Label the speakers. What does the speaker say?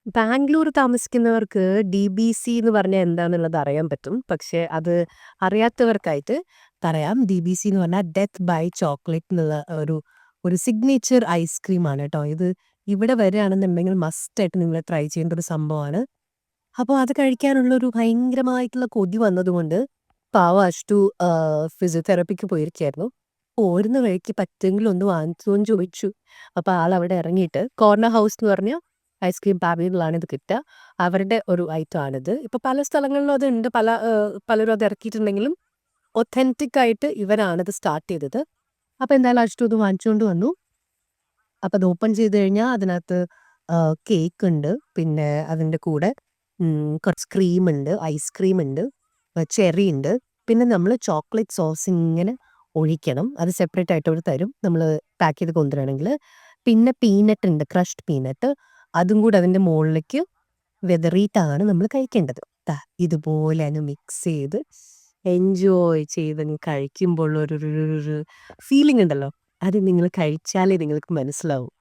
Speaker 1: ബാംഗ്ലൂർ താമസിക്കുന്നവർക്ക് DBC എന്ന് പറഞ്ഞാൽ എന്താന്നുള്ളത് അറിയാൻ പറ്റും. പക്ഷേ അത് അറിയാത്തവർക്കായിട്ട് പറയാം. DBC എന്ന് പറഞ്ഞാൽ ഡെത്ത് ബൈ ചോക്ലേറ്റ് എന്നുള്ള ഒരു ഒരു സിഗ്നേച്ചർ ഐസ്ക്രീമാണ് കേട്ടോ. ഇത് ഇവിടെ വരികയാണെന്നുണ്ടെങ്കിൽ മസ്റ്റായിട്ട് നിങ്ങൾ ട്രൈ ചെയ്യേണ്ട ഒരു സംഭവമാണ്. അപ്പോൾ അത് കഴിക്കാനുള്ള ഒരു ഭയങ്കരമായിട്ടുള്ള കൊതി വന്നതുകൊണ്ട് പാവം അഷ്ടു ഫിസിയോതെറാപ്പിക്ക് പോയിരിക്കുകയായിരുന്നു. പോരുന്ന വഴിക്ക് പറ്റുമെങ്കിൽ ഒന്ന് വാങ്ങിച്ചോന്ന് ചോദിച്ചു. അപ്പോൾ ആളവിടെ ഇറങ്ങിയിട്ട് കോർണർ ഹൗസ് എന്ന് പറഞ്ഞ ഐസ്ക്രീം പാർലറിലാണ് ഇത് കിട്ടുക. അവരുടെ ഒരു ഐറ്റം ആണിത്. ഇപ്പോൾ പല സ്ഥലങ്ങളിലും അതുണ്ട്. പലരും അത് ഇറക്കിയിട്ടുണ്ടെങ്കിലും ഒത്തൻറ്റിക് ആയിട്ട് ഇവരാണിത് സ്റ്റാർട്ട് ചെയ്തത്. അപ്പോൾ എന്തായാലും അഷ്ടു ഇത് വാങ്ങിച്ചുകൊണ്ട് വന്നു. അപ്പോൾ അത് ഓപ്പൺ ചെയ്ത് കഴിഞ്ഞാൽ അതിനകത്ത് കേക്ക് ഉണ്ട്. പിന്നെ അതിൻ്റെ കൂടെ കുറച്ച് ക്രീമുണ്ട്, ഐസ്ക്രീമുണ്ട്, ചെറി ഉണ്ട്. പിന്നെ നമ്മൾ ചോക്ലേറ്റ് സോസ് ഇങ്ങനെ ഒഴിക്കണം. അത് സെപ്പറേറ്റ് ആയിട്ട് അവർ തരും. നമ്മൾ പാക്ക് ചെയ്ത് കൊണ്ടുവരികയാണെങ്കിൽ. പിന്നെ പീനട്ട് ഉണ്ട്, ക്രഷ്ഡ് പീനട്ട്. അതും കൂടെ അതിൻ്റെ മുകളിലേക്ക് വിതറിയിട്ടാണ് നമ്മൾ കഴിക്കേണ്ടത്. ഇതുപോലെ അങ്ങ് മിക്സ് ചെയ്ത് എൻജോയ് ചെയ്ത് കഴിക്കുമ്പോൾ ഒരു ഫീലിംഗ് ഉണ്ടല്ലോ, അത് നിങ്ങൾ കഴിച്ചാലേ നിങ്ങൾക്ക് മനസ്സിലാവും.